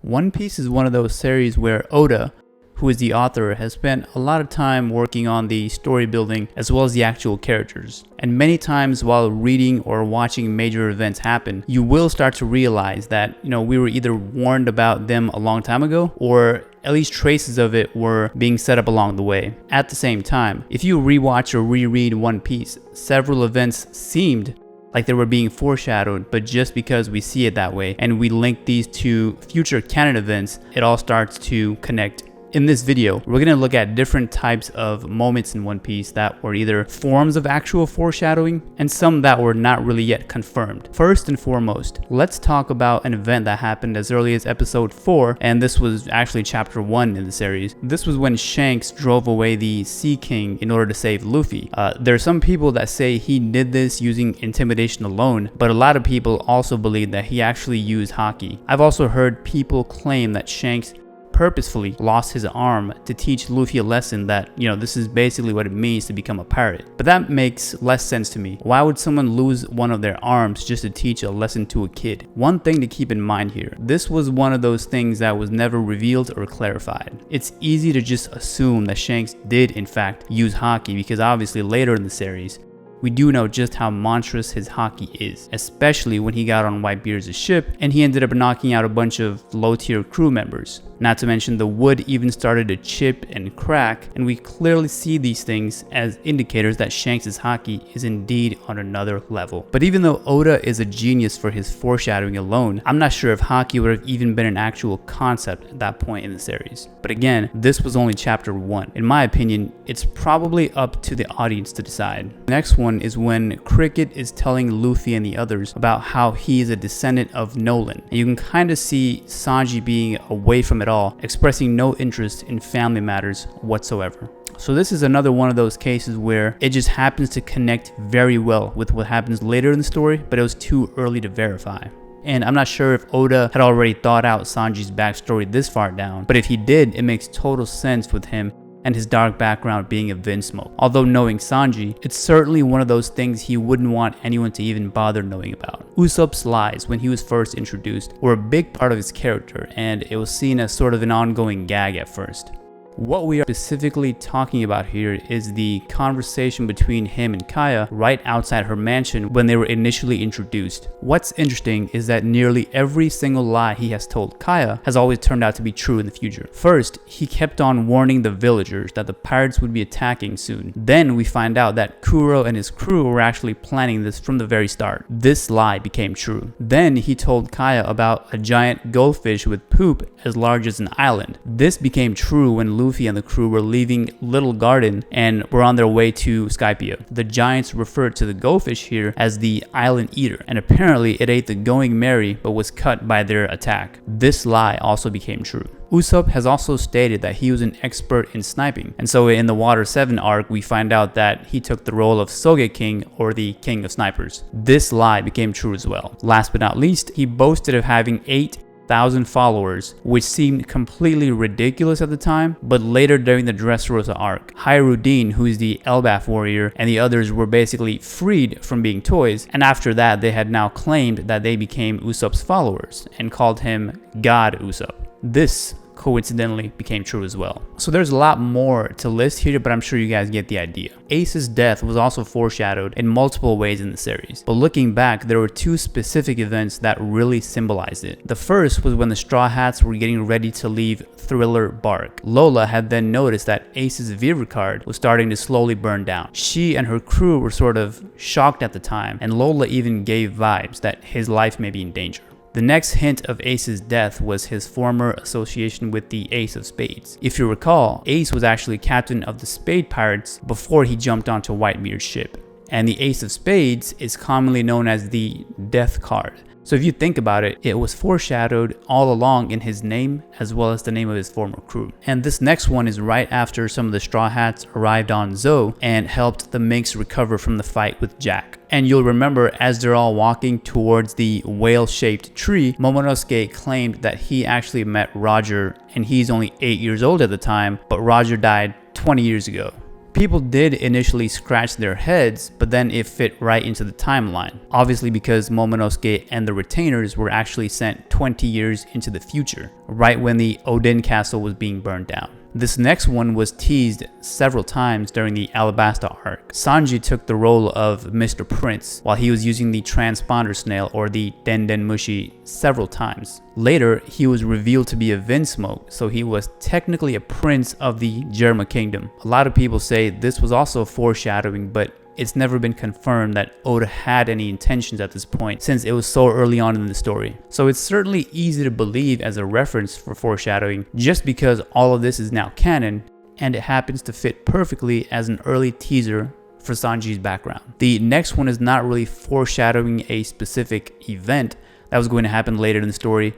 One Piece is one of those series where Oda, who is the author, has spent a lot of time working on the story building as well as the actual characters. And many times while reading or watching major events happen, you will start to realize that, we were either warned about them a long time ago, or at least traces of it were being set up along the way. At the same time, if you rewatch or reread One Piece, several events seemed like they were being foreshadowed, but just because we see it that way and we link these to future canon events, it all starts to connect. In this video, we're going to look at different types of moments in One Piece that were either forms of actual foreshadowing and some that were not really yet confirmed. First and foremost, let's talk about an event that happened as early as episode 4, and this was actually chapter 1 in the series. This was when Shanks drove away the Sea King in order to save Luffy. There are some people that say he did this using intimidation alone, but a lot of people also believe that he actually used HAKI. I've also heard people claim that Shanks purposefully lost his arm to teach Luffy a lesson that, this is basically what it means to become a pirate. But that makes less sense to me. Why would someone lose one of their arms just to teach a lesson to a kid? One thing to keep in mind here, this was one of those things that was never revealed or clarified. It's easy to just assume that Shanks did in fact use HAKI because obviously later in the series, we do know just how monstrous his HAKI is, especially when he got on Whitebeard's ship and he ended up knocking out a bunch of low-tier crew members. Not to mention the wood even started to chip and crack, and we clearly see these things as indicators that Shanks' HAKI is indeed on another level. But even though Oda is a genius for his foreshadowing alone, I'm not sure if HAKI would have even been an actual concept at that point in the series. But again, this was only chapter 1. In my opinion, it's probably up to the audience to decide. The next one is when Cricket is telling Luffy and the others about how he is a descendant of Nolan. And you can kind of see Sanji being away from it all, expressing no interest in family matters whatsoever. So this is another one of those cases where it just happens to connect very well with what happens later in the story, but it was too early to verify. And I'm not sure if Oda had already thought out Sanji's backstory this far down, but if he did, it makes total sense with him and his dark background being a Vinsmoke. Although knowing Sanji, it's certainly one of those things he wouldn't want anyone to even bother knowing about. Usopp's lies when he was first introduced were a big part of his character, and it was seen as sort of an ongoing gag at first. What we are specifically talking about here is the conversation between him and Kaya right outside her mansion when they were initially introduced. What's interesting is that nearly every single lie he has told Kaya has always turned out to be true in the future. First, he kept on warning the villagers that the pirates would be attacking soon. Then we find out that Kuro and his crew were actually planning this from the very start. This lie became true. Then he told Kaya about a giant goldfish with poop as large as an island. This became true when Luffy and the crew were leaving Little Garden and were on their way to Skypiea. The giants referred to the goldfish here as the Island Eater, and apparently it ate the Going Merry but was cut by their attack. This lie also became true. Usopp has also stated that he was an expert in sniping, and so in the Water 7 arc we find out that he took the role of Sogeking, or the King of Snipers. This lie became true as well. Last but not least, he boasted of having 8,000 followers, which seemed completely ridiculous at the time, but later during the Dressrosa arc, Hyrule, who is the Elbaf warrior, and the others were basically freed from being toys, and after that they had now claimed that they became Usopp's followers and called him God Usopp. This coincidentally became true as well. So there's a lot more to list here, but I'm sure you guys get the idea. Ace's death was also foreshadowed in multiple ways in the series, but looking back, there were two specific events that really symbolized it. The first was when the Straw Hats were getting ready to leave Thriller Bark. Lola had then noticed that Ace's Vivre card was starting to slowly burn down. She and her crew were sort of shocked at the time, and Lola even gave vibes that his life may be in danger. The next hint of Ace's death was his former association with the Ace of Spades. If you recall, Ace was actually captain of the Spade Pirates before he jumped onto Whitebeard's ship, and the Ace of Spades is commonly known as the Death card. So if you think about it, it was foreshadowed all along in his name as well as the name of his former crew. And this next one is right after some of the Straw Hats arrived on Zou and helped the Minks recover from the fight with Jack. And you'll remember as they're all walking towards the whale-shaped tree, Momonosuke claimed that he actually met Roger, and he's only 8 years old at the time, but Roger died 20 years ago. people did initially scratch their heads, but then it fit right into the timeline. Obviously because Momonosuke and the retainers were actually sent 20 years into the future, right when the Odin castle was being burned down. This next one was teased several times during the Alabasta arc. Sanji took the role of Mr. Prince while he was using the transponder snail or the Den Mushi several times. Later, he was revealed to be a Vinsmoke, so he was technically a prince of the Germa Kingdom. A lot of people say this was also foreshadowing, but it's never been confirmed that Oda had any intentions at this point since it was so early on in the story. So it's certainly easy to believe as a reference for foreshadowing just because all of this is now canon and it happens to fit perfectly as an early teaser for Sanji's background. The next one is not really foreshadowing a specific event that was going to happen later in the story,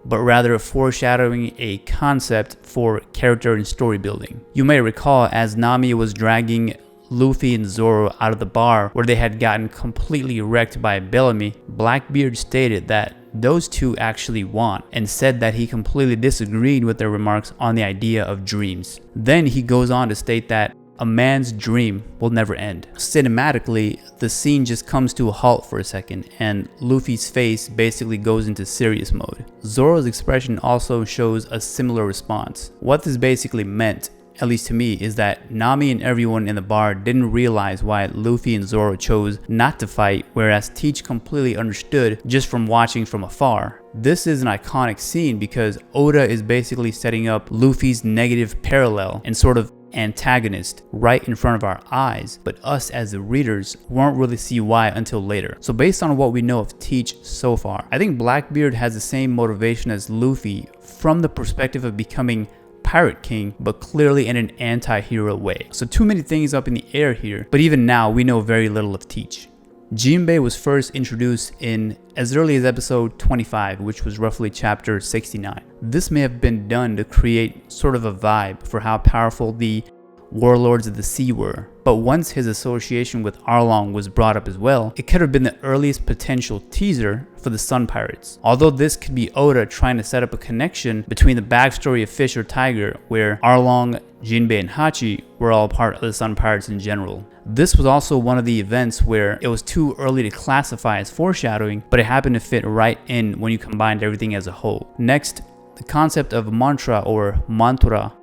but rather foreshadowing a concept for character and story building. You may recall as Nami was dragging Luffy and ZORO out of the bar where they had gotten completely wrecked by Bellamy, Blackbeard stated that those two actually won and said that he completely disagreed with their remarks on the idea of dreams. Then he goes on to state that a man's dream will never end. Cinematically, the scene just comes to a halt for a second and Luffy's face basically goes into serious mode. ZORO's expression also shows a similar response. What this basically meant, at least to me, is that Nami and everyone in the bar didn't realize why Luffy and ZORO chose not to fight, whereas Teach completely understood just from watching from afar. This is an iconic scene because Oda is basically setting up Luffy's negative parallel and sort of antagonist right in front of our eyes, but us as the readers won't really see why until later. So based on what we know of Teach so far, I think Blackbeard has the same motivation as Luffy from the perspective of becoming Pirate King, but clearly in an anti-hero way. So too many things up in the air here, but even now we know very little of Teach. Jinbei was first introduced in as early as episode 25, which was roughly chapter 69. This may have been done to create sort of a vibe for how powerful the warlords of the sea were, but once his association with Arlong was brought up as well, it could have been the earliest potential teaser for the Sun Pirates. Although this could be Oda trying to set up a connection between the backstory of Fish or Tiger, where Arlong, Jinbei, and Hachi were all part of the Sun Pirates in general. This was also one of the events where it was too early to classify as foreshadowing, but it happened to fit right in when you combined everything as a whole. Next, the concept of mantra or mantra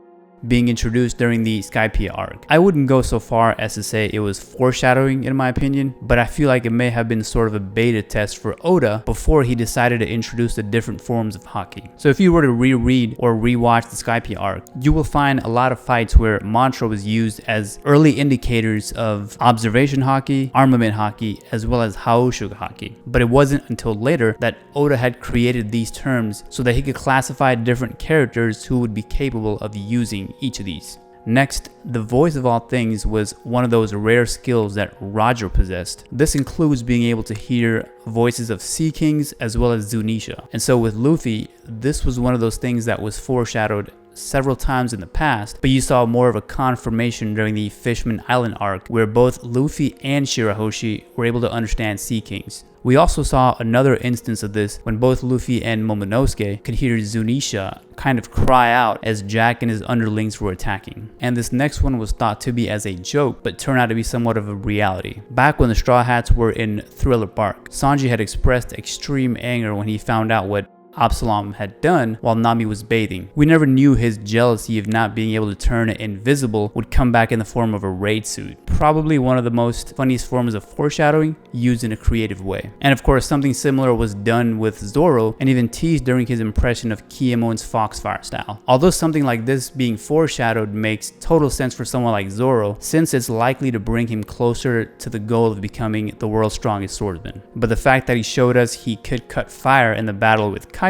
being introduced during the Skypiea arc. I wouldn't go so far as to say it was foreshadowing in my opinion, but I feel like it may have been sort of a beta test for Oda before he decided to introduce the different forms of HAKI. So if you were to reread or rewatch the Skypiea arc, you will find a lot of fights where mantra was used as early indicators of observation HAKI, armament HAKI, as well as Haoshuga HAKI. But it wasn't until later that Oda had created these terms so that he could classify different characters who would be capable of using each of these. Next, the voice of all things was one of those rare skills that Roger possessed. This includes being able to hear voices of Sea Kings as well as Zunisha. And so with Luffy, this was one of those things that was foreshadowed several times in the past, but you saw more of a confirmation during the Fishman Island arc where both Luffy and Shirahoshi were able to understand Sea Kings. We also saw another instance of this when both Luffy and Momonosuke could hear Zunisha kind of cry out as Jack and his underlings were attacking. And this next one was thought to be as a joke, but turned out to be somewhat of a reality. Back when the Straw Hats were in Thriller Bark, Sanji had expressed extreme anger when he found out what Absalom had done while Nami was bathing. We never knew his jealousy of not being able to turn invisible would come back in the form of a raid suit. Probably one of the most funniest forms of foreshadowing used in a creative way. And of course, something similar was done with ZORO and even teased during his impression of Kiemon's Foxfire style. Although something like this being foreshadowed makes total sense for someone like ZORO, since it's likely to bring him closer to the goal of becoming the world's strongest swordsman. But the fact that he showed us he could cut fire in the battle with Kaido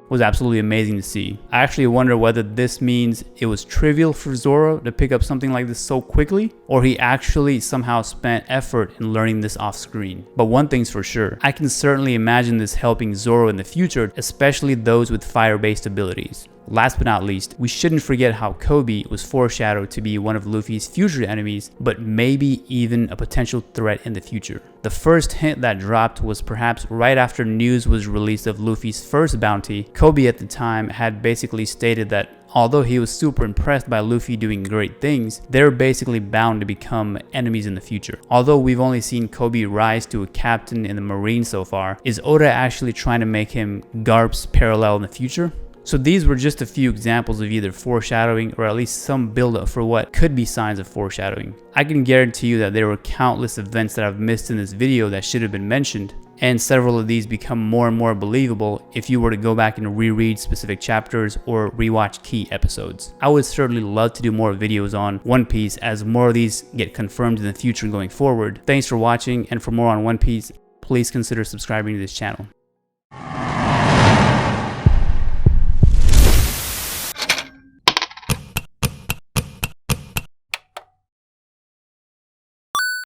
was absolutely amazing to see. I actually wonder whether this means it was trivial for ZORO to pick up something like this so quickly, or he actually somehow spent effort in learning this off screen. But one thing's for sure, I can certainly imagine this helping ZORO in the future, especially those with fire-based abilities. Last but not least, we shouldn't forget how COBY was foreshadowed to be one of Luffy's future enemies, but maybe even a potential threat in the future. The first hint that dropped was perhaps right after news was released of Luffy's first bounty. COBY at the time had basically stated that although he was super impressed by Luffy doing great things, they're basically bound to become enemies in the future. Although we've only seen COBY rise to a captain in the Marines so far, is Oda actually trying to make him Garp's parallel in the future? So these were just a few examples of either foreshadowing or at least some buildup for what could be signs of foreshadowing. I can guarantee you that there were countless events that I've missed in this video that should have been mentioned, and several of these become more and more believable if you were to go back and reread specific chapters or rewatch key episodes. I would certainly love to do more videos on One Piece as more of these get confirmed in the future going forward. Thanks for watching, and for more on One Piece, please consider subscribing to this channel.